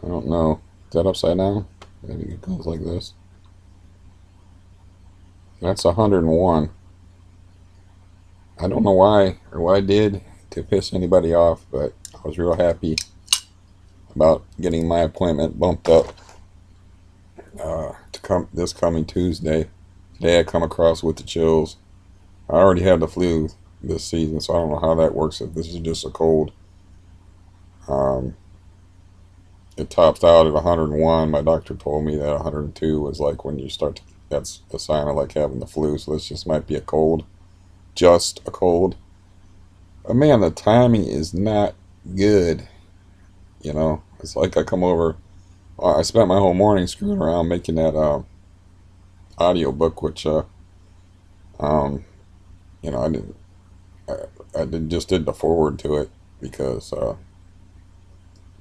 I don't know. Is that upside down? Maybe it goes like this. That's 101. I don't know why or what I did to piss anybody off, but I was real happy about getting my appointment bumped up to come this coming Tuesday. Today I come across with the chills. I already had the flu this season, so I don't know how that works. If this is just a cold, um, it tops out at 101. My doctor told me that 102 was like when you start to. That's a sign of like having the flu. So this just might be a cold, just a cold. But man, the timing is not good. You know, it's like I come over. I spent my whole morning screwing around making that audio book, which um, you know, I, just did the forward to it because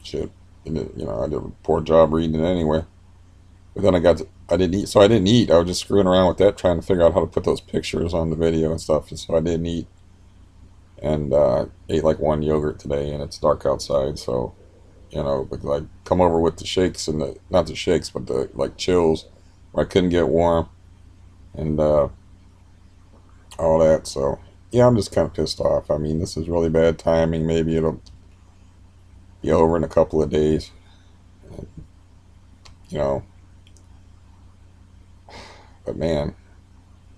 shit, I did a poor job reading it anyway. But then I didn't eat, so I didn't eat. I was just screwing around with that, trying to figure out how to put those pictures on the video and stuff. And so I didn't eat, and ate like one yogurt today, and it's dark outside, so because I come over with the shakes and the not the shakes, but the like chills, where I couldn't get warm and all that. So yeah, I'm just kind of pissed off. I mean, this is really bad timing. Maybe it'll be over in a couple of days. And, you know, but man,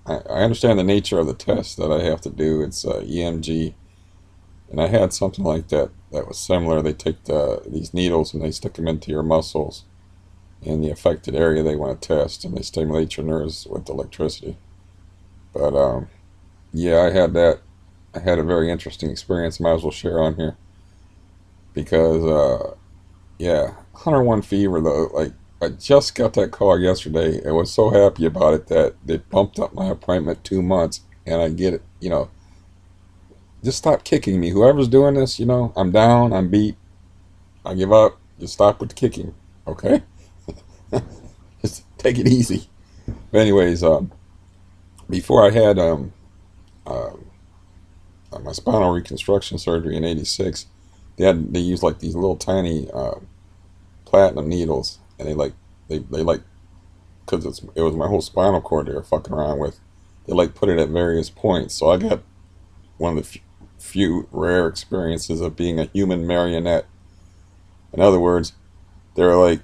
I understand the nature of the test that I have to do. It's EMG, and I had something like that that was similar. They take these needles and they stick them into your muscles in the affected area they want to test, and they stimulate your nerves with electricity. But yeah, I had that. I had a very interesting experience. Might as well share on here because yeah, 101 fever though. Like I just got that call yesterday and was so happy about it that they bumped up my appointment 2 months, and I get it. Just stop kicking me. Whoever's doing this, I'm down. I'm beat. I give up. Just stop with the kicking, okay? Just take it easy. But anyways, before I had uh, my spinal reconstruction surgery in '86, they used like these little tiny platinum needles, and they like because it was my whole spinal cord they were fucking around with. They like put it at various points, so I got one of the few rare experiences of being a human marionette. In other words, they're like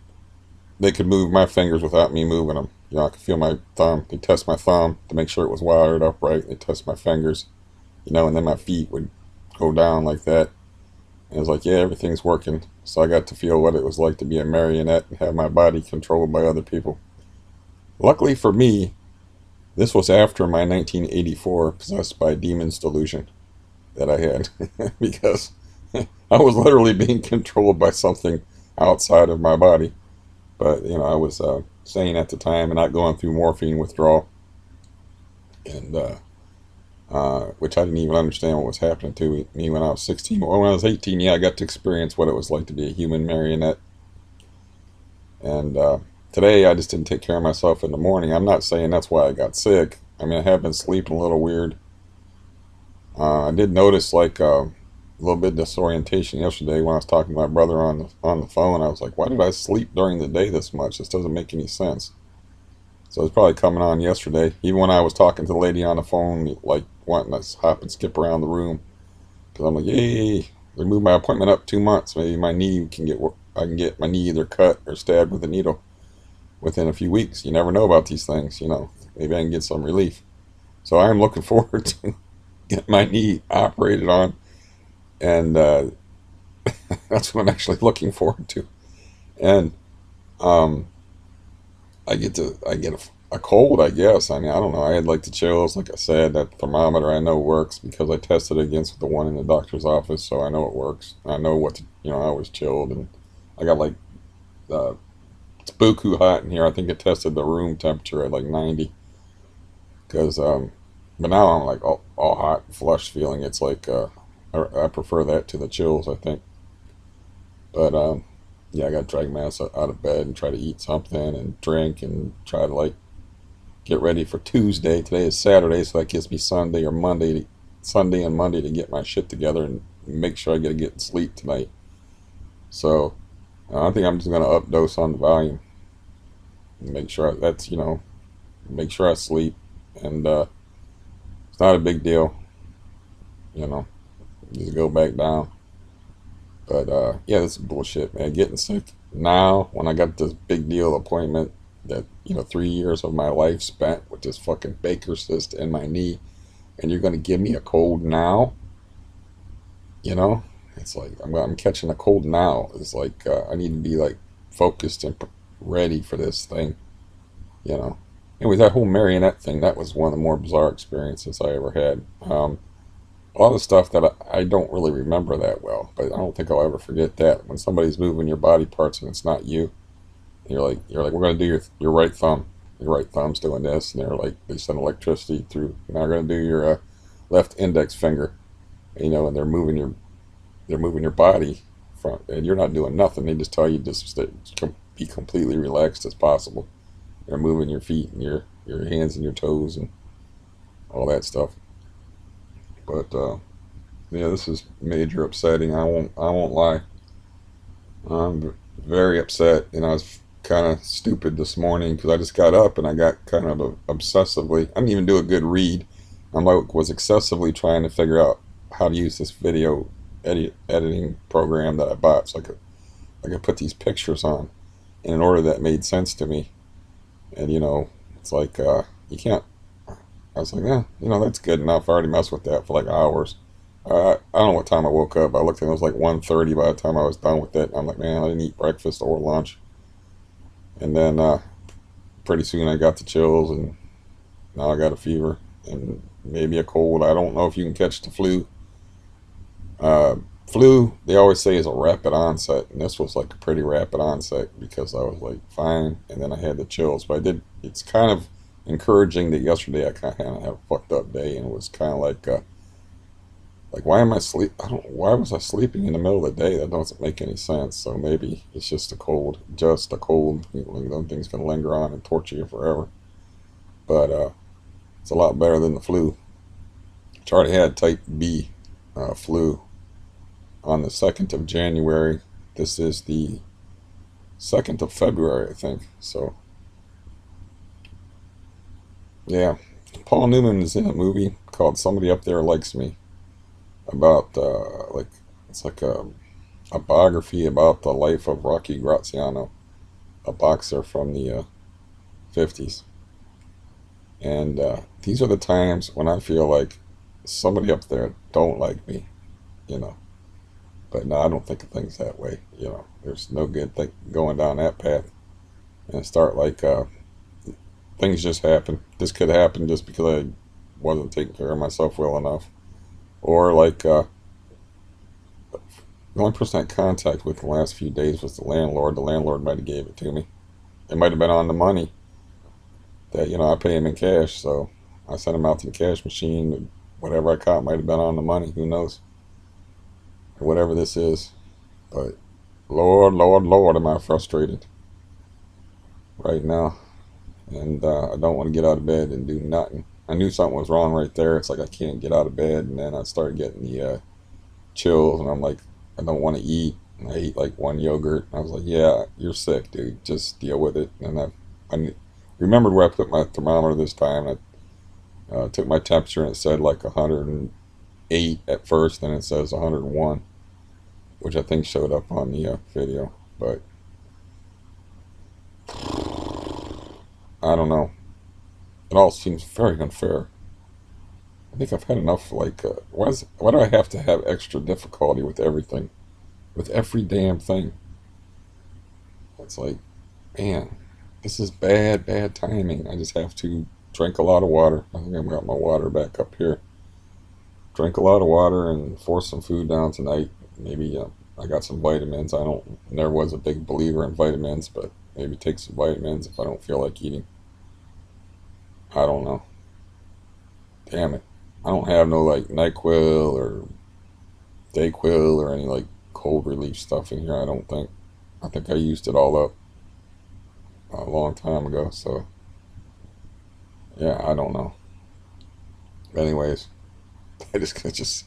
they could move my fingers without me moving them. I could feel my thumb. They test my thumb to make sure it was wired upright. They test my fingers, and then my feet would go down like that. And it was like, yeah, everything's working. So I got to feel what it was like to be a marionette and have my body controlled by other people. Luckily for me, this was after my 1984 Possessed by Demons delusion that I had because I was literally being controlled by something outside of my body. But, I was sane at the time and not going through morphine withdrawal, and which I didn't even understand what was happening to me when I was 16. Well, when I was 18, yeah, I got to experience what it was like to be a human marionette. And today, I just didn't take care of myself in the morning. I'm not saying that's why I got sick. I mean, I have been sleeping a little weird. I did notice like a little bit of disorientation yesterday when I was talking to my brother on the phone. I was like, why did I sleep during the day this much? This doesn't make any sense. So it's probably coming on yesterday. Even when I was talking to the lady on the phone, like wanting to hop and skip around the room, because I'm like, yay, they moved my appointment up 2 months. Maybe I can get my knee either cut or stabbed with a needle within a few weeks. You never know about these things. Maybe I can get some relief. So I am looking forward to get my knee operated on, and that's what I'm actually looking forward to. And um, I get a cold, I guess. I mean, I don't know. I had like the chills, like I said. That thermometer I know works because I tested against the one in the doctor's office, so I know it works. I know I was chilled, and I got like uh, it's buku hot in here. I think it tested the room temperature at like 90. Because but now I'm like all hot, flush feeling. It's like I prefer that to the chills, I think. But yeah, I got to drag my ass out of bed and try to eat something and drink and try to like get ready for Tuesday. Today is Saturday, so that gives me Sunday and Monday to get my shit together and make sure I get sleep tonight. So I think I'm just gonna updose on the volume and make sure that's make sure I sleep, and it's not a big deal, you know, just go back down. But yeah, this is bullshit, man. Getting sick now when I got this big deal appointment that 3 years of my life spent with this fucking Baker cyst in my knee, and you're gonna give me a cold now? You know, it's like I'm catching a cold now. It's like I need to be like focused and ready for this thing. You know. Anyway, that whole marionette thing, that was one of the more bizarre experiences I ever had. A lot of stuff that I don't really remember that well, but I don't think I'll ever forget that. When somebody's moving your body parts and it's not you, you're like, we're gonna do your right thumb. Your right thumb's doing this, and they send electricity through. Now we're gonna do your left index finger, and they're moving your body from, and you're not doing nothing. They just tell you just to be completely relaxed as possible. They're moving your feet and your hands and your toes and all that stuff. But yeah, this is major upsetting. I won't lie. I'm very upset, and I was kind of stupid this morning because I just got up and I got kind of obsessively. I didn't even do a good read. Was excessively trying to figure out how to use this video editing program that I bought, so I could put these pictures on in an order that made sense to me. And it's like you can't. I was like, yeah, that's good enough. I already messed with that for like hours. I don't know what time I woke up. I looked and it was like 1:30 by the time I was done with it. I'm like, man, I didn't eat breakfast or lunch. And then pretty soon I got the chills, and now I got a fever and maybe a cold. I don't know if you can catch the flu. Uh, Flu, they always say, is a rapid onset, and this was like a pretty rapid onset because I was like fine, and then I had the chills. But I did. It's kind of encouraging that yesterday I kind of had a fucked up day, and it was kind of like why am I sleep? I don't. Why was I sleeping in the middle of the day? That doesn't make any sense. So maybe it's just a cold. Just a cold. Those things can linger on and torture you forever. But it's a lot better than the flu. I already had type B flu on the 2nd of January. This is the 2nd of February, I think. So yeah, Paul Newman is in a movie called Somebody Up There Likes Me, about like it's like a biography about the life of Rocky Graziano, a boxer from the 50s. And these are the times when I feel like somebody up there don't like me, you know. But no, I don't think of things that way. There's no good thing going down that path and start like things just happen. This could happen just because I wasn't taking care of myself well enough, or like the only person I had contact with the last few days was the landlord. The landlord might have gave it to me. It might have been on the money that I pay him in cash, so I sent him out to the cash machine. Whatever I caught might have been on the money. Who knows? Or whatever this is, but Lord, Lord, Lord, am I frustrated right now, and I don't want to get out of bed and do nothing. I knew something was wrong right there. It's like I can't get out of bed, and then I started getting the chills, and I'm like, I don't want to eat. And I ate like one yogurt. I was like, yeah, you're sick, dude. Just deal with it. And I remembered where I put my thermometer this time. I took my temperature, and it said like 108 at first, then it says 101, which I think showed up on the video. But I don't know. It all seems very unfair. I think I've had enough. Like, why do I have to have extra difficulty with everything, with every damn thing? It's like, man, this is bad, bad timing. I just have to drink a lot of water. I think I've got my water back up here. Drink a lot of water and force some food down tonight. Maybe I got some vitamins. I don't. Never was a big believer in vitamins, but maybe take some vitamins if I don't feel like eating. I don't know. Damn it. I don't have no like NyQuil or DayQuil or any like cold relief stuff in here. I don't think. I think I used it all up a long time ago. So yeah, I don't know. Anyways, I just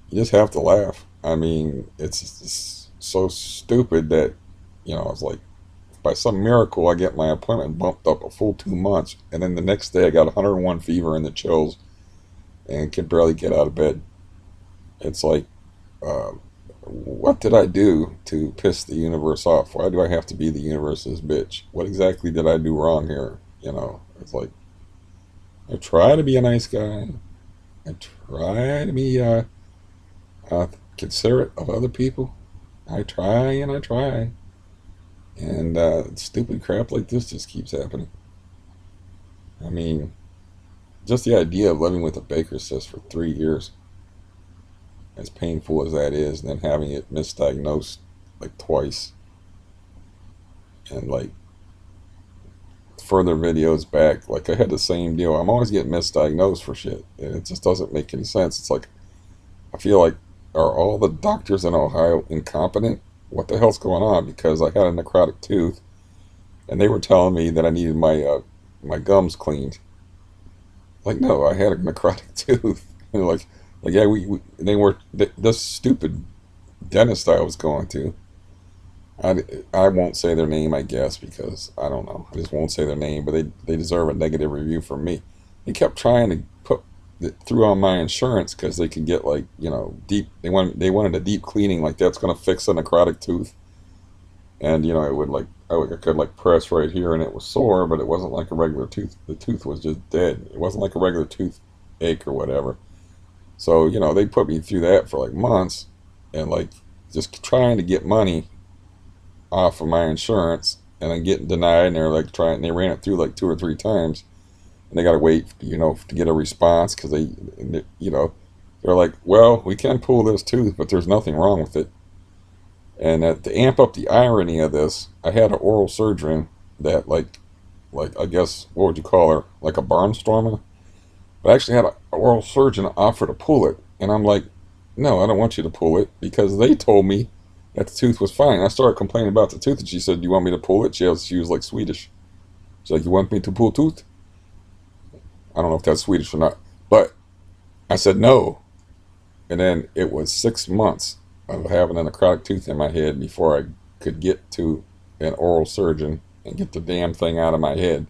you just have to laugh. I mean, it's so stupid that, I was like, by some miracle, I get my appointment bumped up a full 2 months, and then the next day I got 101 fever and the chills, and could barely get out of bed. It's like, uh, what did I do to piss the universe off? Why do I have to be the universe's bitch? What exactly did I do wrong here? It's like, I try to be a nice guy. I try to be considerate of other people. I try and I try. And stupid crap like this just keeps happening. I mean, just the idea of living with a Baker's cyst for 3 years, as painful as that is, and then having it misdiagnosed like twice, and like further videos back, like I had the same deal. I'm always getting misdiagnosed for shit, and it just doesn't make any sense. It's like, I feel like, are all the doctors in Ohio incompetent? What the hell's going on? Because I had a necrotic tooth, and they were telling me that I needed my gums cleaned. Like, no, I had a necrotic tooth. And yeah, they were this stupid dentist I was going to. I won't say their name, I guess, because I don't know. I just won't say their name, but they deserve a negative review from me. They kept trying to put it through on my insurance because they could get, like, deep. They wanted a deep cleaning, like that's gonna fix a necrotic tooth, and it would, like, I could, like, press right here and it was sore, but it wasn't like a regular tooth. The tooth was just dead. It wasn't like a regular tooth ache or whatever. So they put me through that for like months, and like just trying to get money off of my insurance, and then getting denied, and they're like trying. They ran it through like 2 or 3 times, and they got to wait, to get a response because they're like, well, we can pull this tooth, but there's nothing wrong with it. And to amp up the irony of this, I had an oral surgeon that, like I guess, what would you call her? Like a barnstormer. But I actually had an oral surgeon offer to pull it, and I'm like, no, I don't want you to pull it because they told me that the tooth was fine. I started complaining about the tooth, and she said, "Do you want me to pull it?" She was like Swedish. She's like, "You want me to pull tooth?" I don't know if that's Swedish or not, but I said no. And then it was 6 months of having a necrotic tooth in my head before I could get to an oral surgeon and get the damn thing out of my head.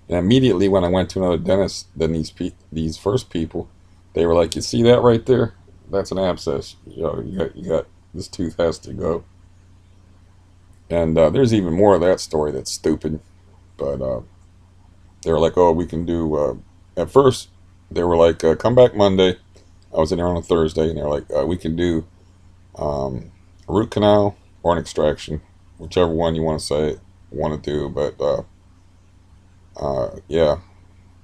And immediately when I went to another dentist, then these first people, they were like, "You see that right there? That's an abscess. You got this tooth has to go." And there's even more of that story that's stupid. But they were like, "Oh, we can do." At first, they were like, "Come back Monday." I was in there on a Thursday, and they're like, "We can do a root canal or an extraction, whichever one you want to do." But yeah,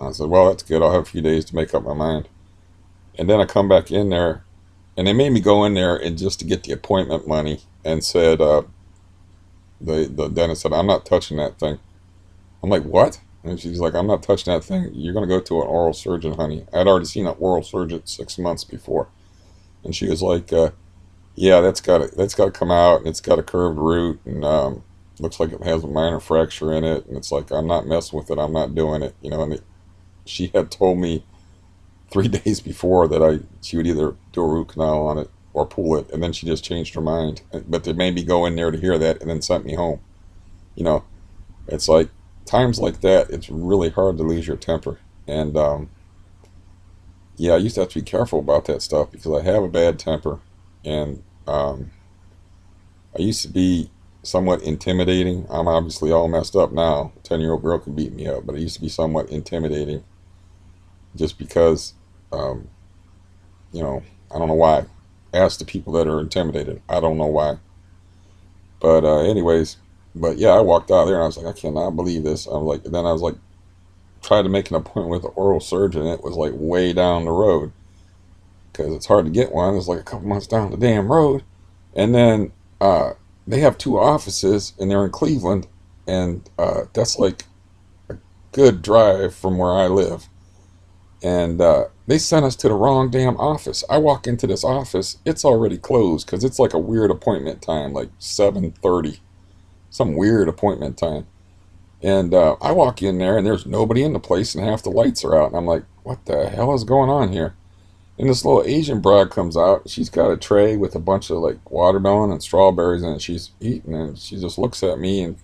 I said, "Well, that's good. I'll have a few days to make up my mind." And then I come back in there, and they made me go in there and just to get the appointment money, and said, the dentist said, "I'm not touching that thing." I'm like, "What?" And she's like, "I'm not touching that thing. You're going to go to an oral surgeon, honey." I'd already seen an oral surgeon 6 months before. And she was like, "Yeah, that's got to come out, and it's got a curved root, and looks like it has a minor fracture in it." And it's like, I'm not messing with it. I'm not doing it. And she had told me 3 days before that she would either do a root canal on it or pull it, and then she just changed her mind. But they made me go in there to hear that, and then sent me home. You know, it's like times like that. It's really hard to lose your temper, and yeah, I used to have to be careful about that stuff because I have a bad temper, and I used to be somewhat intimidating. I'm obviously all messed up now. A 10-year-old girl can beat me up, but I used to be somewhat intimidating just because, um, you know, I don't know why. Ask the people that are intimidated. I don't know why. But anyways, but yeah, I walked out there and I was like, I cannot believe this. I was like, and then I was like, tried to make an appointment with an oral surgeon. It was like way down the road because it's hard to get one. It's like a couple months down the damn road. And then they have two offices and they're in Cleveland, and that's like a good drive from where I live. And they sent us to the wrong damn office. I walk into this office, it's already closed because it's like a weird appointment time, like 7:30, some weird appointment time. And I walk in there and there's nobody in the place and half the lights are out. And I'm like, what the hell is going on here? And this little Asian broad comes out. She's got a tray with a bunch of like watermelon and strawberries in it. She's eating, and she just looks at me, and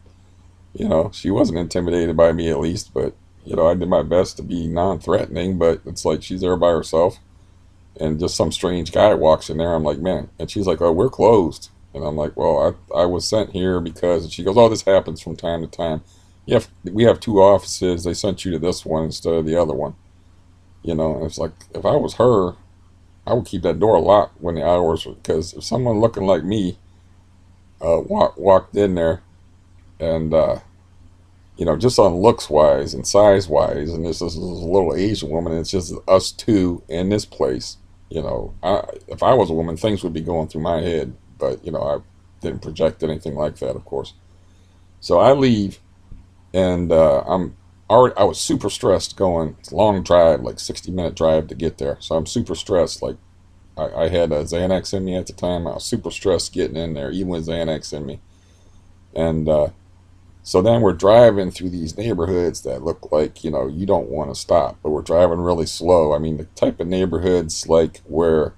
she wasn't intimidated by me at least, but I did my best to be non-threatening. But it's like she's there by herself, and just some strange guy walks in there. I'm like, man, and she's like, oh, we're closed. And I'm like, well, I was sent here because, and she goes, oh, this happens from time to time. Yeah, we have two offices. They sent you to this one instead of the other one. And it's like, if I was her, I would keep that door locked when the hours, because if someone looking like me walked in there, and just on looks wise and size wise, and this is a little Asian woman, and it's just us two in this place. If I was a woman, things would be going through my head, but I didn't project anything like that, of course. So I leave, and I was super stressed going. It's a long drive, like 60-minute drive to get there. So I'm super stressed. Like I had a Xanax in me at the time. I was super stressed getting in there, even with Xanax in me. And so then we're driving through these neighborhoods that look like, you don't want to stop, but we're driving really slow. I mean, the type of neighborhoods like where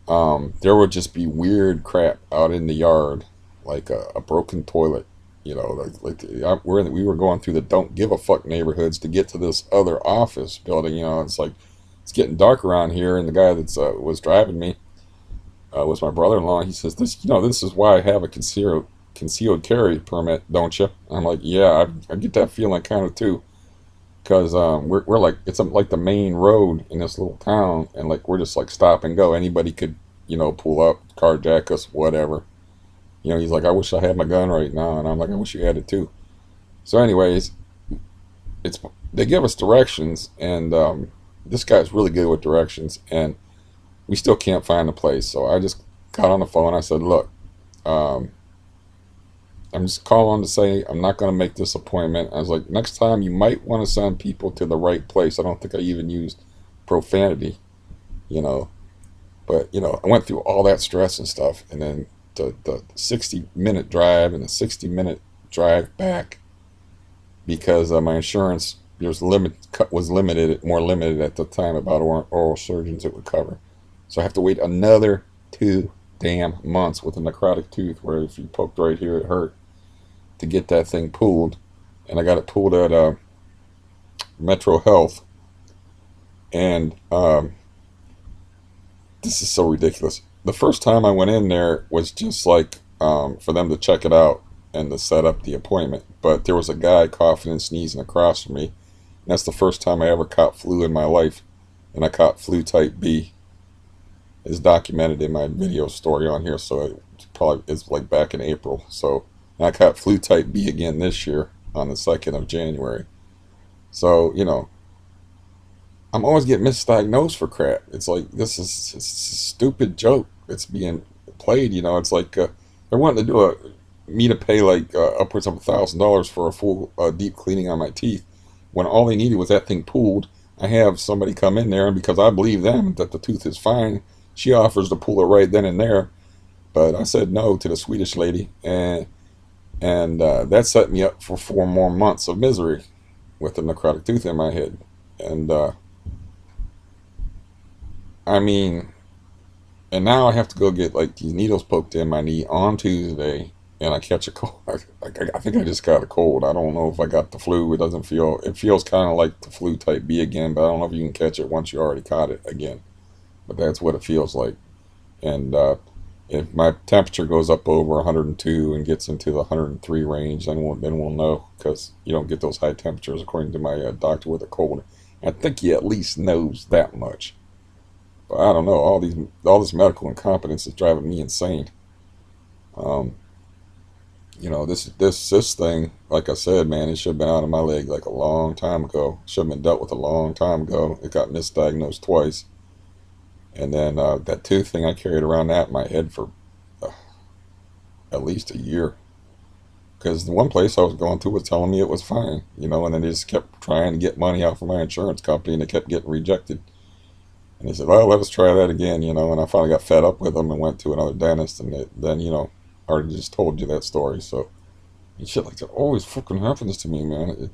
there would just be weird crap out in the yard, like a broken toilet. We were going through the don't give a fuck neighborhoods to get to this other office building. It's like it's getting dark around here, and the guy that was driving me was my brother-in-law. He says, this is why I have a concealed carry permit, don't you? I'm like, yeah, I get that feeling kind of too, because we're like, it's like the main road in this little town, and like we're just like stop and go. Anybody could pull up, carjack us, whatever. He's like, I wish I had my gun right now, and I'm like, I wish you had it too. So anyways, it's they give us directions, and this guy's really good with directions, and we still can't find the place. So I just got on the phone. I said, look, um, I'm just calling to say I'm not going to make this appointment. I was like, next time you might want to send people to the right place. I don't think I even used profanity, you know. But, I went through all that stress and stuff. And then the 60-minute drive and the 60-minute drive back, because my insurance was limited, more limited at the time about oral surgeons it would cover. So I have to wait another 2 damn months with a necrotic tooth, where if you poked right here it hurt, to get that thing pulled. And I got it pulled at Metro Health. And this is so ridiculous. The first time I went in there was just like for them to check it out and to set up the appointment. But there was a guy coughing and sneezing across from me. And that's the first time I ever caught flu in my life. And I caught flu type B. It's documented in my video story on here, so it's like back in April. So I caught flu type B again this year on the 2nd of January. So, I'm always getting misdiagnosed for crap. It's like, this is a stupid joke that's being played. It's like they're wanting to do me to pay like upwards of $1,000 for a full deep cleaning on my teeth, when all they needed was that thing pulled. I have somebody come in there, and because I believe them that the tooth is fine, she offers to pull it right then and there. But I said no to the Swedish lady, and that set me up for 4 more months of misery with a necrotic tooth in my head. And I mean, and now I have to go get like these needles poked in my knee on Tuesday, and I catch a cold. I think I just got a cold. I don't know if I got the flu. It feels kind of like the flu type B again, but I don't know if you can catch it once you already caught it again. But that's what it feels like. And if my temperature goes up over 102 and gets into the 103 range, then we'll know, because you don't get those high temperatures according to my doctor with a cold. I think he at least knows that much. But I don't know. All this medical incompetence is driving me insane. Um, this thing, like I said, man, it should have been out of my leg like a long time ago. Should have been dealt with a long time ago. It got misdiagnosed twice. And then that tooth thing, I carried around that in my head for uh, at least a year. Because the one place I was going to was telling me it was fine, and then they just kept trying to get money out from my insurance company, and they kept getting rejected. And they said, well, let us try that again, and I finally got fed up with them and went to another dentist, and then, I already just told you that story. So, shit like that always fucking happens to me, man.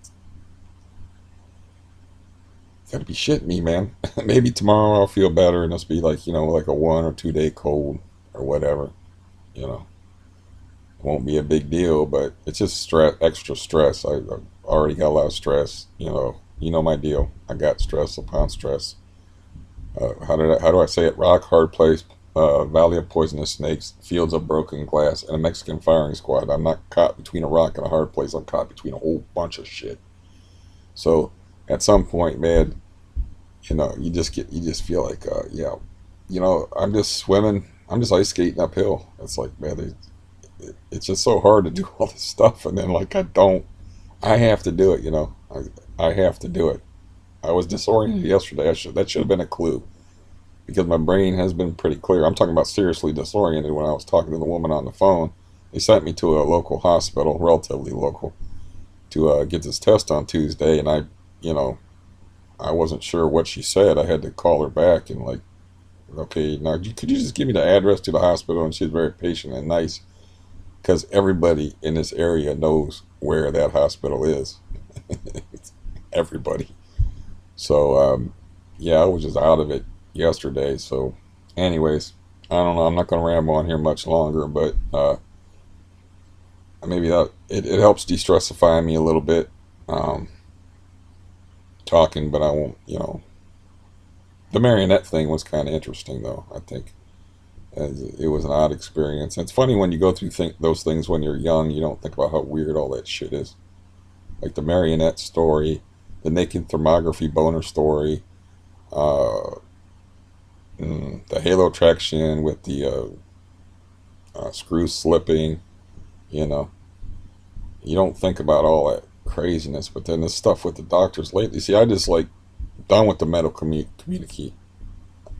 gotta be shitting me, man. Maybe tomorrow I'll feel better and it'll be like, like a 1 or 2 day cold or whatever. You know, it won't be a big deal, but it's just stress, extra stress. I've already got a lot of stress. My deal. I got stress upon stress. How do I say it? Rock hard place, valley of poisonous snakes, fields of broken glass, and a Mexican firing squad. I'm not caught between a rock and a hard place. I'm caught between a whole bunch of shit. So at some point, man, you just feel like, yeah, I'm just swimming. I'm just ice skating uphill. It's like, man, it's just so hard to do all this stuff, and then like I have to do it. I have to do it. I was disoriented yesterday. That should have been a clue because my brain has been pretty clear. I'm talking about seriously disoriented when I was talking to the woman on the phone. They sent me to a local hospital, relatively local, to get this test on Tuesday, and you know, I wasn't sure what she said. I had to call her back and like, okay, now could you just give me the address to the hospital? And she's very patient and nice because everybody in this area knows where that hospital is. Everybody. So, yeah, I was just out of it yesterday. So, anyways, I don't know. I'm not going to ramble on here much longer, but maybe it helps de-stressify me a little bit talking, but I won't, The marionette thing was kind of interesting, though, I think. It was an odd experience. And it's funny when you go through those things when you're young, you don't think about how weird all that shit is. Like the marionette story, the naked thermography boner story, uh, the halo traction with the screw slipping. You know, you don't think about all that craziness, but then this stuff with the doctors lately. See, I just like done with the medical community.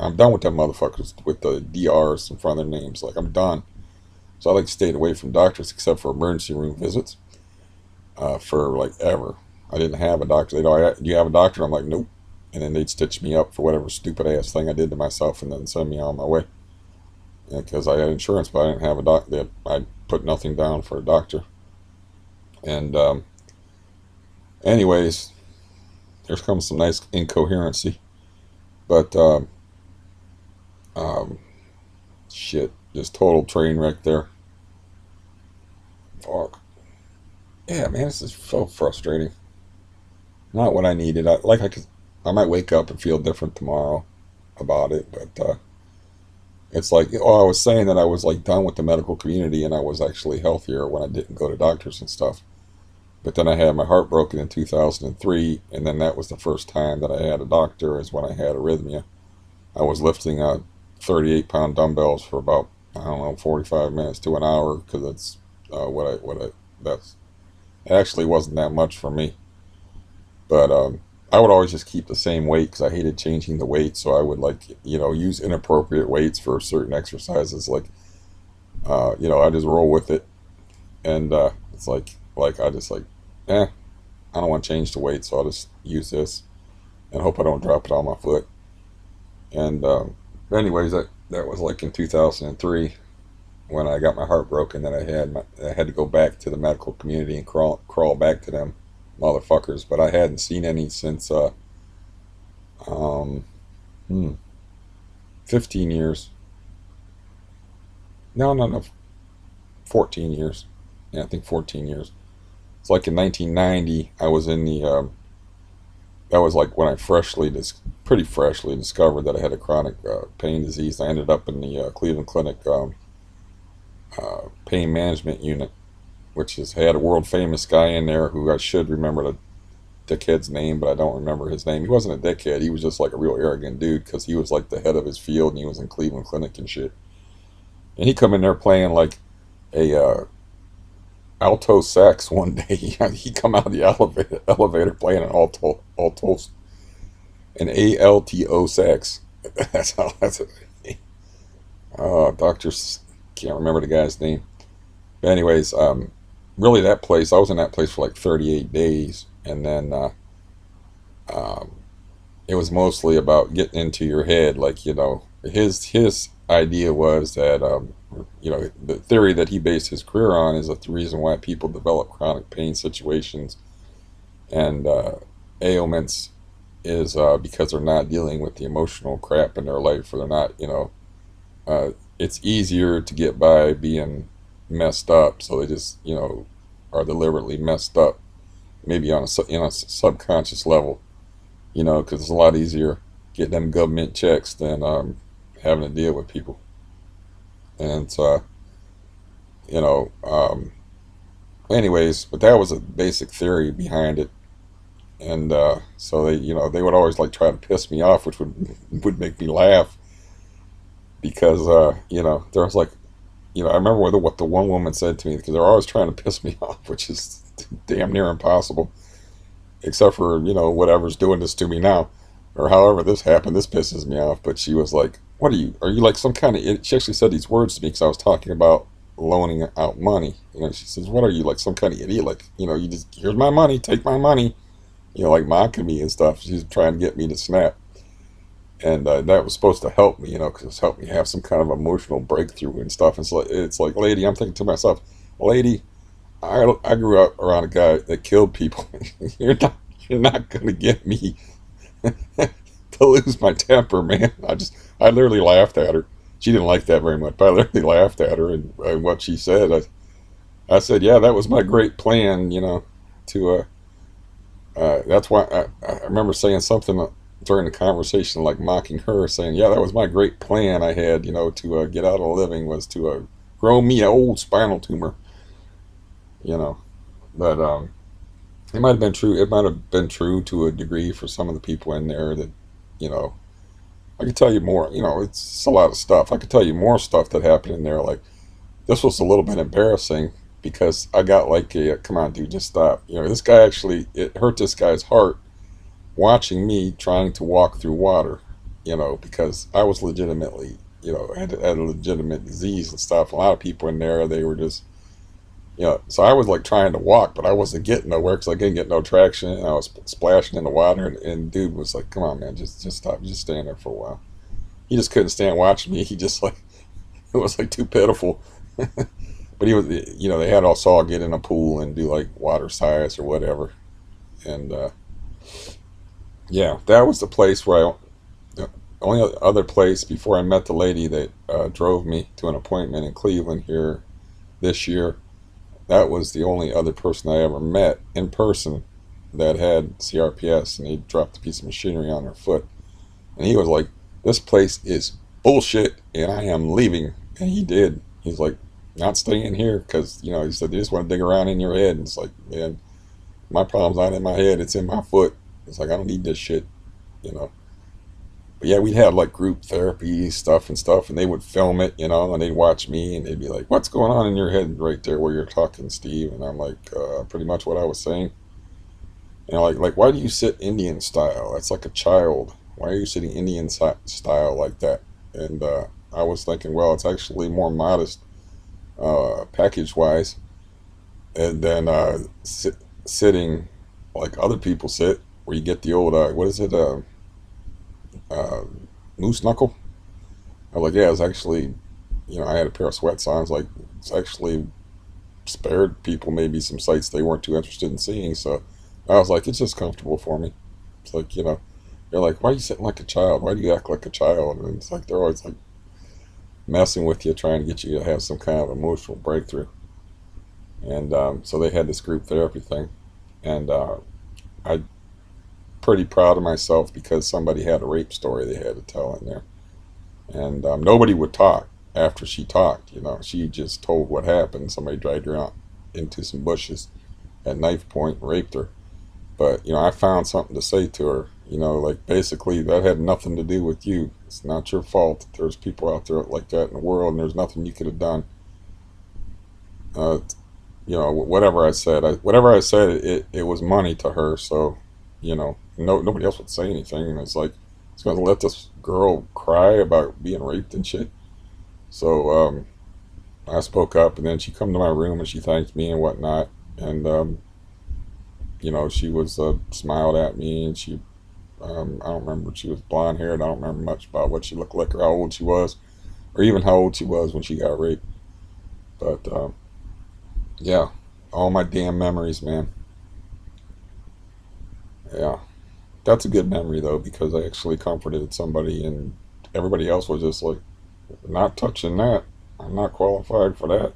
I'm done with them motherfuckers with the DRs in front of their names. Like I'm done. So I like stayed away from doctors except for emergency room visits for like ever. I didn't have a doctor. They'd do you have a doctor? I'm like, nope. And then they'd stitch me up for whatever stupid ass thing I did to myself and then send me on my way. Because I had insurance, but I didn't have a doctor. I put nothing down for a doctor. And anyways, there comes some nice incoherency. But um, shit, just total train wreck there. Fuck. Yeah, man, this is so frustrating. Not what I needed. I might wake up and feel different tomorrow about it, but it's like, oh, I was saying that I was like done with the medical community and I was actually healthier when I didn't go to doctors and stuff. But then I had my heart broken in 2003, and then that was the first time that I had a doctor is when I had arrhythmia. I was lifting 38-pound dumbbells for about, I don't know, 45 minutes to an hour because that's that's it actually wasn't that much for me. But I would always just keep the same weight because I hated changing the weight. So I would like, use inappropriate weights for certain exercises. Like, I just roll with it. And it's like I just like, I don't want to change the weight. So I'll just use this and hope I don't drop it on my foot. And anyways, that was like in 2003 when I got my heart broken. That I had to go back to the medical community and crawl back to them motherfuckers. But I hadn't seen any since um, hmm, 15 years. No, 14 years. Yeah, I think 14 years. It's like in 1990, I was in the. That was like when I pretty freshly discovered that I had a chronic pain disease. I ended up in the Cleveland Clinic pain management unit, which had a world famous guy in there who I should remember the dickhead's name, but I don't remember his name. He wasn't a dickhead. He was just like a real arrogant dude because he was like the head of his field and he was in Cleveland Clinic and shit. And he come in there playing like a alto sax one day. He come out of the elevator playing an alto sax. That's it. Doctors can't remember the guy's name. But anyways, really that place, I was in that place for like 38 days, and then um, it was mostly about getting into your head. Like his idea was that the theory that he based his career on is that the reason why people develop chronic pain situations and ailments is because they're not dealing with the emotional crap in their life, or they're not, uh, it's easier to get by being messed up, so they just, are deliberately messed up, maybe on a subconscious level, because it's a lot easier getting them government checks than having to deal with people. And you know, anyways, but that was a basic theory behind it. And so they would always like try to piss me off, which would make me laugh because there was like, I remember what the one woman said to me, because they're always trying to piss me off, which is damn near impossible, except for whatever's doing this to me now, or however this happened. This pisses me off. But she was like, "What are you? Are you like some kind of?" She actually said these words to me because I was talking about loaning out money. She says, "What are you, like some kind of idiot? Like, you just, here's my money, take my money." Like mocking me and stuff. She's trying to get me to snap. And that was supposed to help me, because it's helped me have some kind of emotional breakthrough and stuff. It's like, lady, I'm thinking to myself, lady, I grew up around a guy that killed people. You're not gonna get me to lose my temper, man. I literally laughed at her. She didn't like that very much, but I literally laughed at her and what she said. I said, yeah, that was my great plan, to that's why I remember saying something during the conversation, like mocking her, saying, "Yeah, that was my great plan I had, to get out of the living, was to grow me an old spinal tumor." You know, but it might have been true. It might have been true to a degree for some of the people in there that, you know, I could tell you more. It's a lot of stuff. I could tell you more stuff that happened in there. Like, this was a little bit embarrassing because I got like come on, dude, just stop. This guy actually, it hurt this guy's heart watching me trying to walk through water, because I was legitimately, had a legitimate disease and stuff. A lot of people in there, they were just, so I was like trying to walk, but I wasn't getting nowhere because I couldn't get no traction. And I was splashing in the water, and dude was like, "Come on, man, just stop, just stand there for a while." He just couldn't stand watching me. He just like, it was like too pitiful. But he was, they had us all get in a pool and do like water science or whatever. And yeah, that was the place where the only other place before I met the lady that drove me to an appointment in Cleveland here this year. That was the only other person I ever met in person that had CRPS, and he dropped a piece of machinery on her foot. And he was like, "This place is bullshit, and I am leaving." And he did. He's like, "Not staying here," because, he said, "They just want to dig around in your head." And it's like, man, my problem's not in my head, it's in my foot. It's like, I don't need this shit, you know. But yeah, we'd have like group therapy stuff, and they would film it, and they'd watch me, and they'd be like, "What's going on in your head right there where you're talking, Steve?" And I'm like, pretty much what I was saying. Like, why do you sit Indian style? That's like a child. Why are you sitting Indian style like that? And I was thinking, well, it's actually more modest, package wise, and then sitting like other people sit, where you get the old, what is it, uh, moose knuckle. I was like, yeah, it's actually, I had a pair of sweats on. It's like, it's actually spared people maybe some sights they weren't too interested in seeing. So I was like, it's just comfortable for me. It's like, they're like, "Why are you sitting like a child? Why do you act like a child?" And it's like they're always like messing with you, trying to get you to have some kind of emotional breakthrough. And so they had this group therapy thing, and I'm pretty proud of myself because somebody had a rape story they had to tell in there, and nobody would talk after she talked. She just told what happened. Somebody dragged her out into some bushes at knife point and raped her. But I found something to say to her. Like, basically, that had nothing to do with you. It's not your fault. There's people out there like that in the world, and there's nothing you could have done. Uh, whatever I said, it was money to her. So, nobody else would say anything. And it's like, it's going to let this girl cry about being raped and shit. So I spoke up, and then she come to my room and she thanked me and whatnot. And she was smiled at me, and she, I don't remember, she was blonde haired. I don't remember much about what she looked like or how old she was, or even how old she was when she got raped. But yeah, all my damn memories, man. Yeah. that's a good memory though, because I actually comforted somebody, and everybody else was just like, not touching that. I'm not qualified for that.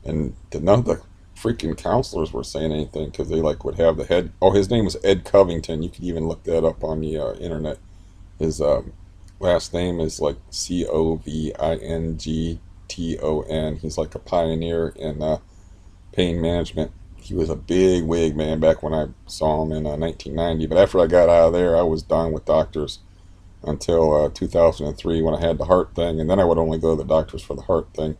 And none of the freaking counselors were saying anything, because they like would have the head. Oh, his name was Ed Covington. You can even look that up on the internet. His last name is like Covington. He's like a pioneer in pain management. He was a big wig man back when I saw him in 1990. But after I got out of there, I was done with doctors until 2003 when I had the heart thing, and then I would only go to the doctors for the heart thing.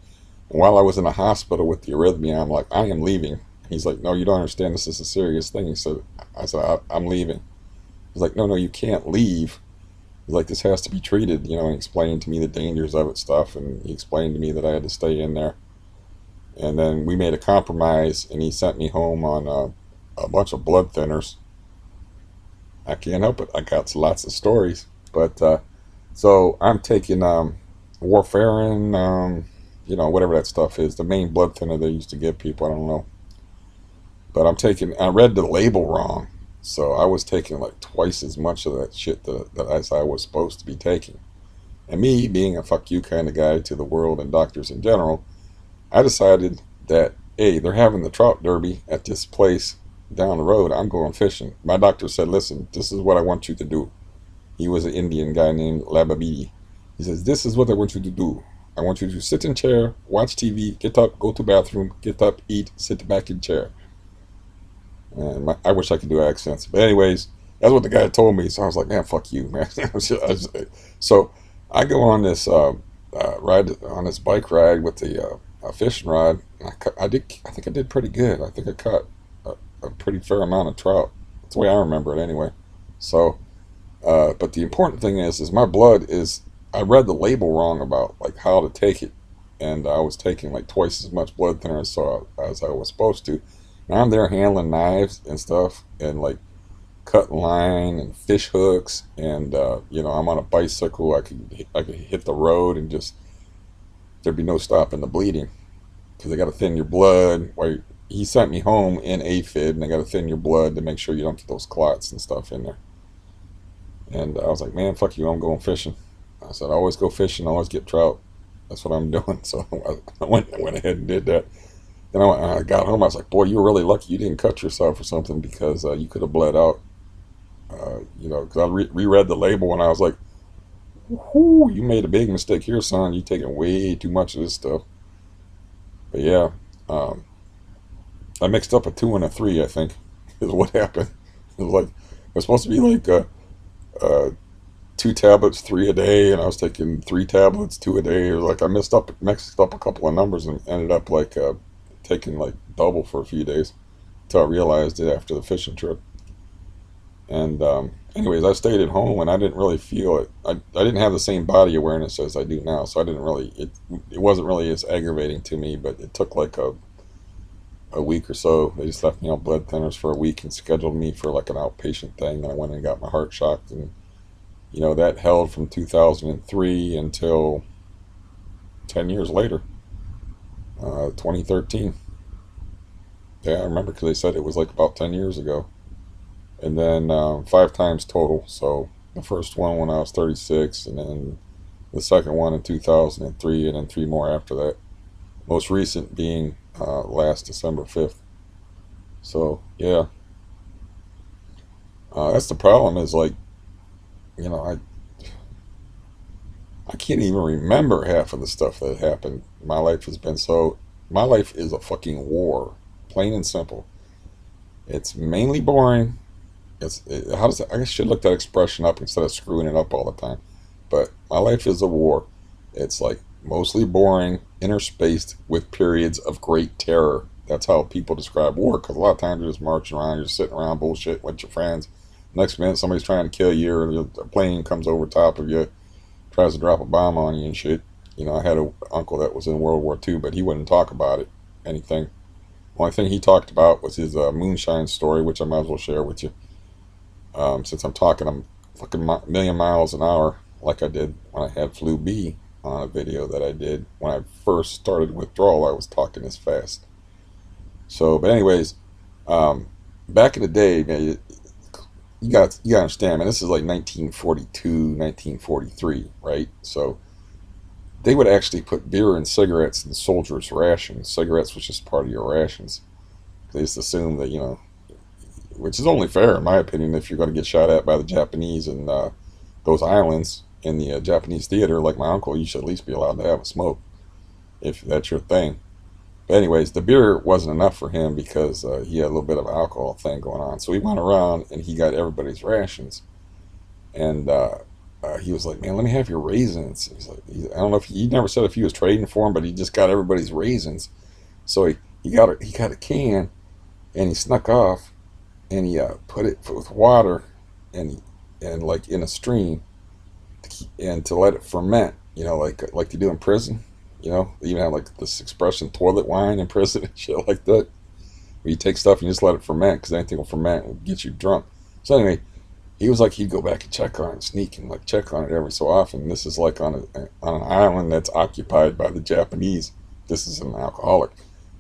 And while I was in the hospital with the arrhythmia, I'm like, I am leaving. He's like, no, you don't understand. This is a serious thing. I said, I'm leaving. He's like, no, no, you can't leave. He's like, this has to be treated, and he explained to me the dangers of it stuff, and he explained to me that I had to stay in there. And then we made a compromise, and he sent me home on a bunch of blood thinners. I can't help it. I got lots of stories. But so I'm taking warfarin, whatever that stuff is, the main blood thinner they used to give people. I don't know. But I read the label wrong. So I was taking like twice as much of that shit that as I was supposed to be taking. And me being a fuck you kind of guy to the world and doctors in general, I decided that, hey, they're having the trout derby at this place down the road. I'm going fishing. My doctor said, listen, this is what I want you to do. He was an Indian guy named Lababidi. He says, this is what I want you to do. I want you to sit in chair, watch TV, get up, go to bathroom, get up, eat, sit back in chair. And I wish I could do accents. But anyways, that's what the guy told me. So I was like, man, fuck you, man. So I go on this ride, on this bike ride with the fishing rod. I think I did pretty good. I think I caught a pretty fair amount of trout. That's the way I remember it anyway. So, but the important thing is my blood is, I read the label wrong about like how to take it. And I was taking like twice as much blood thinner as I was supposed to. Now I'm there handling knives and stuff, and like cutting line and fish hooks, and I'm on a bicycle. I could hit the road and just, there'd be no stopping the bleeding, because they got to thin your blood. He sent me home in AFib, and they got to thin your blood to make sure you don't get those clots and stuff in there. And I was like, man, fuck you, I'm going fishing. I said, I always go fishing, I always get trout. That's what I'm doing. So I went ahead and did that. Then I got home, I was like, boy, you were really lucky you didn't cut yourself or something, because you could have bled out. Because I reread the label, and I was like, whoo, you made a big mistake here, son. You taking way too much of this stuff. But yeah, I mixed up a 2 and a 3, I think, is what happened. It was like, it was supposed to be like 2 tablets, 3 a day, and I was taking 3 tablets, 2 a day. It was like I mixed up a couple of numbers, and ended up like taking like double for a few days, until I realized it after the fishing trip. And anyways, I stayed at home, and I didn't really feel it. I didn't have the same body awareness as I do now, so I didn't really, it wasn't really as aggravating to me. But it took like a week or so. They just left me on blood thinners for a week and scheduled me for like an outpatient thing. Then I went and got my heart shocked, and that held from 2003 until 10 years later, 2013. Yeah, I remember, because they said it was like about 10 years ago. And then 5 times total. So the first one when I was 36, and then the second one in 2003, and then 3 more after that. Most recent being last December 5th. So yeah, that's the problem. Is like, I can't even remember half of the stuff that happened. My life has been so. My life is a fucking war, plain and simple. It's mainly boring. How does that, I should look that expression up instead of screwing it up all the time. But my life is a war. It's like mostly boring, interspaced with periods of great terror. That's how people describe war. Because a lot of times you're just marching around, you're just sitting around bullshit with your friends. Next minute, somebody's trying to kill you, or a plane comes over top of you, tries to drop a bomb on you and shit. I had an uncle that was in World War II, but he wouldn't talk about it, anything. The only thing he talked about was his moonshine story, which I might as well share with you. Since I'm fucking million miles an hour, like I did when I had flu B on a video that I did. When I first started withdrawal, I was talking this fast. So, but anyways, back in the day, man, you got to understand, man. This is like 1942, 1943, right? So they would actually put beer and cigarettes in soldiers' rations. Cigarettes was just part of your rations. They just assumed that, which is only fair in my opinion. If you're going to get shot at by the Japanese and those islands in the Japanese theater, like my uncle, you should at least be allowed to have a smoke if that's your thing. But anyways, the beer wasn't enough for him because he had a little bit of an alcohol thing going on. So he went around and he got everybody's rations, and he was like, "Man, let me have your raisins." He's like, I don't know if he never said if he was trading for them, but he just got everybody's raisins. So he got a can and he snuck off and he put it with water and like in a stream and to let it ferment. Like they do in prison. They even have like this expression, toilet wine in prison and shit like that. Where you take stuff and you just let it ferment because anything will ferment and get you drunk. So anyway, he was like he'd go back and check on it, sneak and like check on it every so often. This is like on an island that's occupied by the Japanese. This is an alcoholic,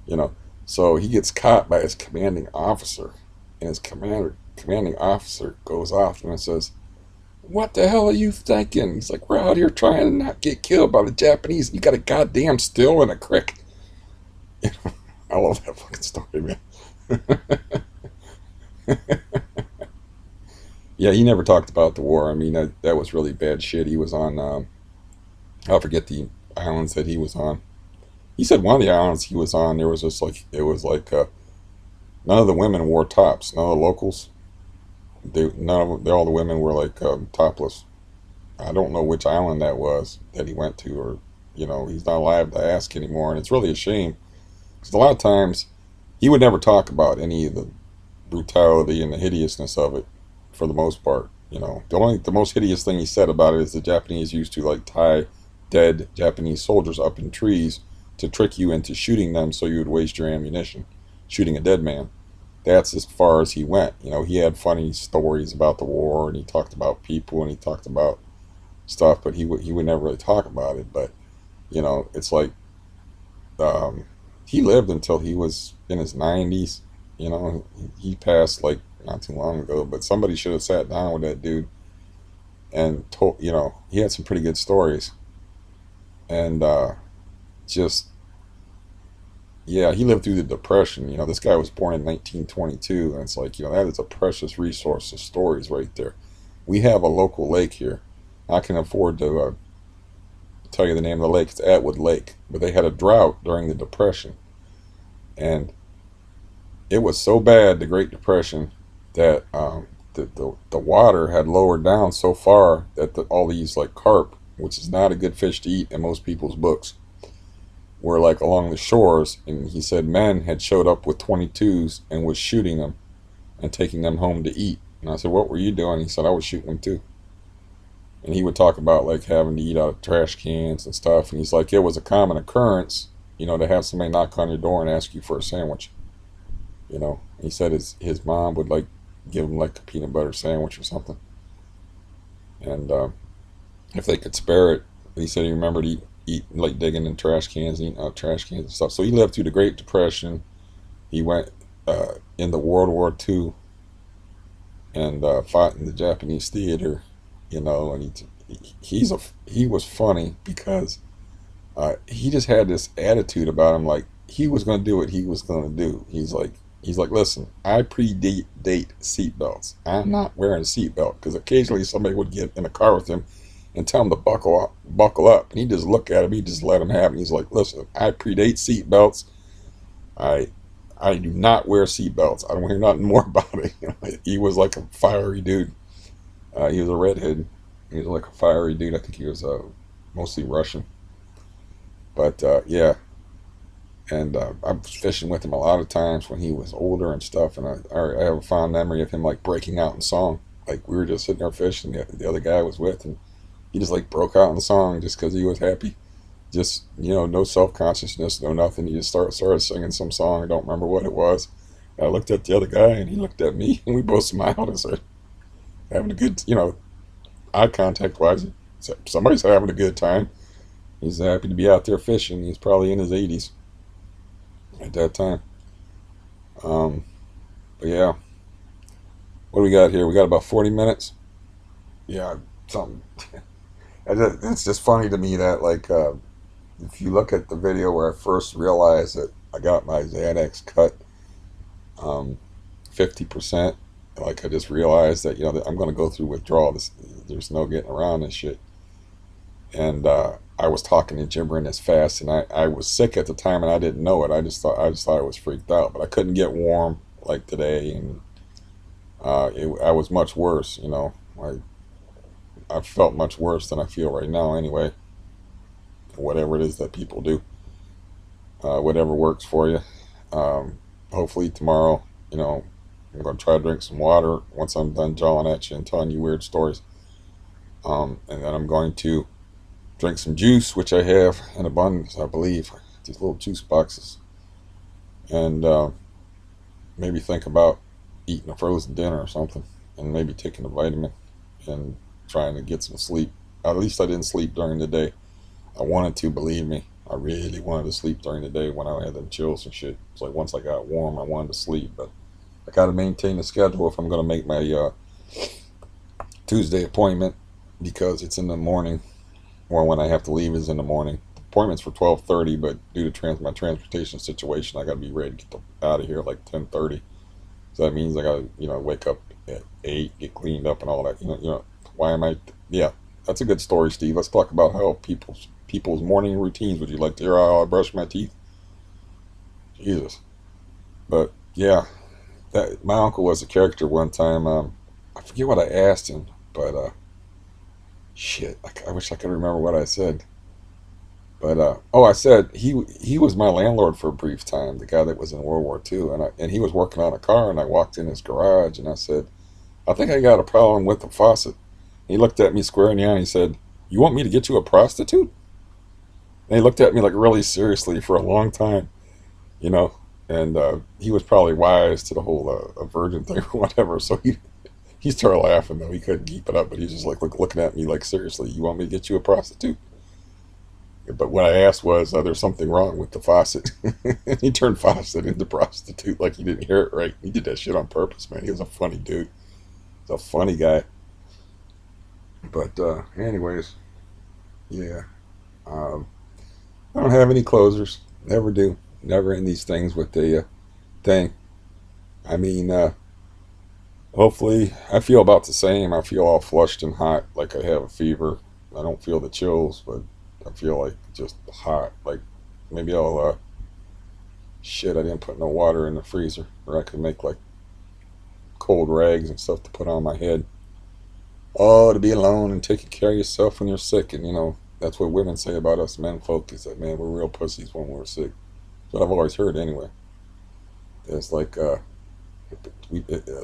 you know. So he gets caught by his commanding officer, and his commanding officer goes off to him and says, "What the hell are you thinking?" He's like, "We're out here trying to not get killed by the Japanese. You got a goddamn still in a creek." I love that fucking story, man. Yeah, he never talked about the war. I mean, that was really bad shit. He was on, I forget the islands that he was on. He said one of the islands he was on, there was just like, it was like, none of the women wore tops. None of the locals, all the women were like topless. I don't know which island that was that he went to, or, he's not alive to ask anymore. And it's really a shame because a lot of times he would never talk about any of the brutality and the hideousness of it for the most part. The most hideous thing he said about it is the Japanese used to like tie dead Japanese soldiers up in trees to trick you into shooting them so you would waste your ammunition shooting a dead man. That's as far as he went. He had funny stories about the war and he talked about people and he talked about stuff, but he would never really talk about it. But it's like he lived until he was in his 90s. He passed like not too long ago, but somebody should have sat down with that dude and told, he had some pretty good stories. And just, yeah, he lived through the Depression. This guy was born in 1922, and it's like, that is a precious resource of stories right there. We have a local lake here. I can afford to tell you the name of the lake. It's Atwood Lake. But they had a drought during the Depression. And it was so bad, the Great Depression, that the water had lowered down so far that all these like carp, which is not a good fish to eat in most people's books, were like along the shores. And he said men had showed up with 22s and was shooting them and taking them home to eat. And I said, "What were you doing?" He said, "I was shooting them too." And he would talk about like having to eat out of trash cans and stuff. And he's like, it was a common occurrence, to have somebody knock on your door and ask you for a sandwich. He said his mom would like give him like a peanut butter sandwich or something. And if they could spare it, he said he remembered eat like digging in trash cans, eating out trash cans and stuff. So he lived through the Great Depression. He went into World War II and fought in the Japanese theater. And he was funny because he just had this attitude about him, like he was going to do what he was going to do. He's like, "Listen, I predate seatbelts. I'm not wearing a seatbelt," because occasionally somebody would get in a car with him and tell him to buckle up, and he just look at him, he just let him have it. He's like, "Listen, I predate seatbelts. I do not wear seatbelts. I don't hear nothing more about it." He was like a fiery dude. He was a redhead. He was like a fiery dude. I think he was mostly Russian. But yeah, and I was fishing with him a lot of times when he was older and stuff. And I have a fond memory of him like breaking out in song. Like we were just sitting there fishing, the other guy I was with, and he just like broke out in song just because he was happy. Just no self consciousness, no nothing. He just started singing some song. I don't remember what it was. I looked at the other guy and he looked at me, and we both smiled and said, having a good, eye contact wise, somebody's having a good time. He's happy to be out there fishing. He's probably in his 80s at that time. But yeah, What do we got here? We got about 40 minutes. Yeah, something. It's just funny to me that like if you look at the video where I first realized that I got my Xanax cut um, 50%, like I just realized that that I'm going to go through withdrawal. There's no getting around this shit. And I was talking and gibbering this fast, and I was sick at the time, and I didn't know it. I just thought I was freaked out, but I couldn't get warm like today, and I was much worse. I felt much worse than I feel right now. Anyway, whatever it is that people do, whatever works for you. Hopefully tomorrow, I'm gonna try to drink some water once I'm done jawing at you and telling you weird stories. And then I'm going to drink some juice, which I have in abundance, I believe. These little juice boxes. And maybe think about eating a frozen dinner or something. And maybe taking a vitamin and trying to get some sleep. At least I didn't sleep during the day. I wanted to, believe me. I really wanted to sleep during the day when I had them chills and shit. It's like once I got warm, I wanted to sleep. But I got to maintain the schedule if I'm going to make my Tuesday appointment, because it's in the morning, or when I have to leave is in the morning. The appointment's for 12:30, but due to my transportation situation, I got to be ready to get out of here like 10:30. So that means I got to wake up at 8, get cleaned up and all that. Why am I? Yeah, that's a good story, Steve. Let's talk about how people's morning routines. Would you like to hear how I brush my teeth? Jesus. But yeah, that my uncle was a character one time. I forget what I asked him, but shit, I wish I could remember what I said. But oh, I said he was my landlord for a brief time. The guy that was in World War II, and he was working on a car, and I walked in his garage, and I said, I think I got a problem with the faucet. He looked at me square in the eye, and he said, "You want me to get you a prostitute?" And he looked at me like really seriously for a long time, you know. And he was probably wise to the whole virgin thing or whatever. So he started laughing though. He couldn't keep it up, but he's just like looking at me like, seriously, you want me to get you a prostitute? But what I asked was, there's something wrong with the faucet. And he turned faucet into prostitute like he didn't hear it right. He did that shit on purpose, man. He was a funny dude. He's a funny guy. But anyways, yeah. Um, I don't have any closers. Never do. Never in these things with the thing. I mean, hopefully, I feel about the same. I feel all flushed and hot, like I have a fever. I don't feel the chills, but I feel like just hot. Like maybe I'll, shit, I didn't put no water in the freezer, or I could make like cold rags and stuff to put on my head. Oh, to be alone and taking care of yourself when you're sick. And, that's what women say about us men folk is that, man, we're real pussies when we're sick. That's what I've always heard anyway. It's like,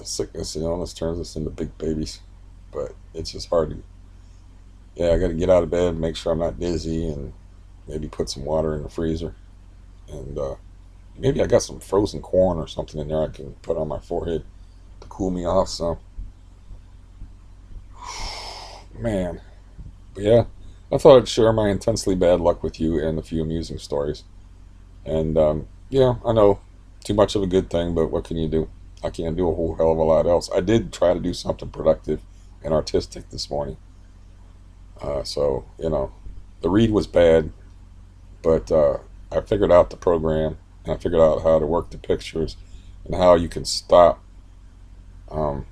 sickness and illness turns us into big babies. But it's just hard to, yeah, I got to get out of bed and make sure I'm not dizzy, and maybe put some water in the freezer. And maybe I got some frozen corn or something in there I can put on my forehead to cool me off some. Man. But yeah, I thought I'd share my intensely bad luck with you and a few amusing stories. And yeah, I know too much of a good thing, but what can you do? I can't do a whole hell of a lot else. I did try to do something productive and artistic this morning. So, the read was bad, but I figured out the program, and I figured out how to work the pictures and how you can stop, um,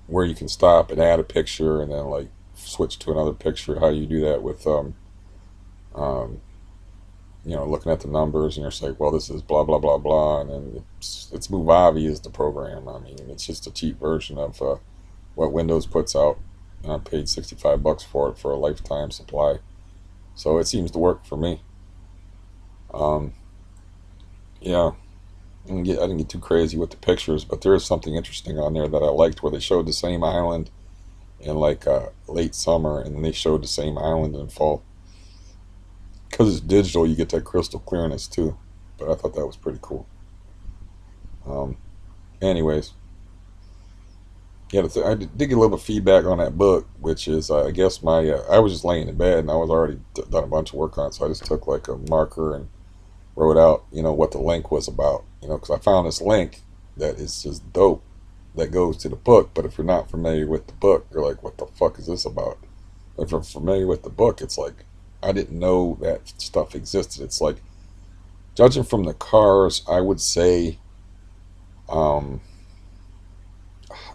where you can stop and add a picture and then like switch to another picture. How you do that with, um, looking at the numbers, and you're just like, well, this is blah blah blah blah, and then it's Movavi is the program. I mean, it's just a cheap version of what Windows puts out. And I paid $65 for it for a lifetime supply, so it seems to work for me. Um, yeah, I didn't get too crazy with the pictures, but there is something interesting on there that I liked, where they showed the same island in like late summer, and then they showed the same island in fall. Because it's digital, you get that crystal clearness too. But I thought that was pretty cool. Um, anyways, yeah, I did get a little bit of feedback on that book, which is, I guess I was just laying in bed, and I was already done a bunch of work on it, so I just took like a marker and wrote out, what the link was about, because I found this link that is just dope. that goes to the book. But if you're not familiar with the book, you're like, what the fuck is this about? If you're familiar with the book, it's like, I didn't know that stuff existed. It's like, judging from the cars, I would say, um,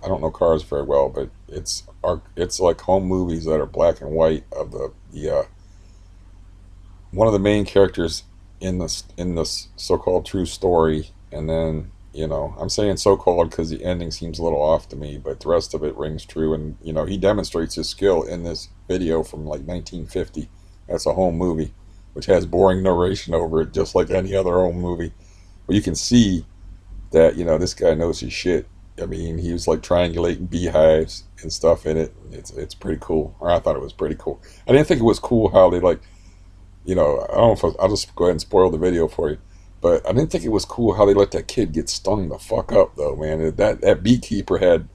I don't know cars very well, but it's like home movies that are black and white of the one of the main characters in this so-called true story, and then I'm saying so-called because the ending seems a little off to me, but the rest of it rings true. And he demonstrates his skill in this video from like 1950. That's a home movie, which has boring narration over it, just like any other home movie. But you can see that this guy knows his shit. I mean, he was like triangulating beehives and stuff in it. It's pretty cool. Or I thought it was pretty cool. I didn't think it was cool how they like, I don't know if I'll just go ahead and spoil the video for you. But I didn't think it was cool how they let that kid get stung the fuck up, though, man. That beekeeper had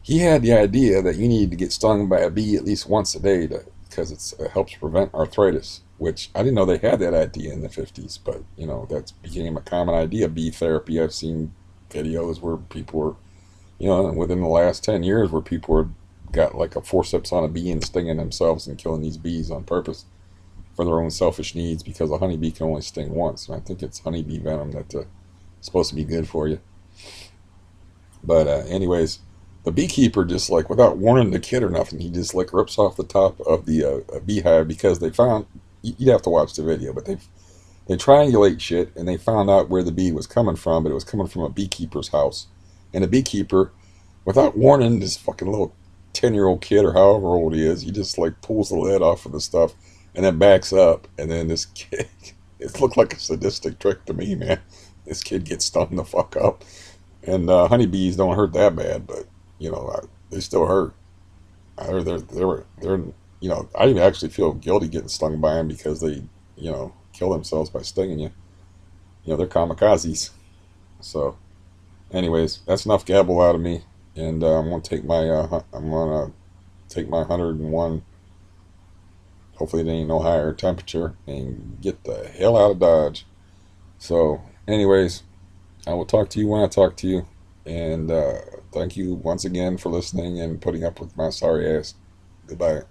the idea that you need to get stung by a bee at least once a day because it helps prevent arthritis, which I didn't know they had that idea in the 50s. But that became a common idea. Bee therapy. I've seen videos where people were, within the last 10 years, where people were got like a forceps on a bee and stinging themselves and killing these bees on purpose for their own selfish needs, because a honeybee can only sting once, and I think it's honeybee venom that's supposed to be good for you. But anyways, the beekeeper just like without warning the kid or nothing, he just like rips off the top of the beehive, because they found, you'd have to watch the video, but they triangulate shit, and they found out where the bee was coming from, but it was coming from a beekeeper's house. And the beekeeper, without warning this fucking little 10-year-old kid or however old he is, he just like pulls the lid off of the stuff and then backs up. And then this kid, it looked like a sadistic trick to me, man. This kid gets stung the fuck up. And honeybees don't hurt that bad, but, they still hurt. They're I even actually feel guilty getting stung by them, because they, kill themselves by stinging you. They're kamikazes. So, anyways, that's enough gabble out of me, and I'm gonna take my 101. Hopefully, it ain't no higher temperature, and get the hell out of Dodge. So, anyways, I will talk to you when I talk to you, and thank you once again for listening and putting up with my sorry ass. Goodbye.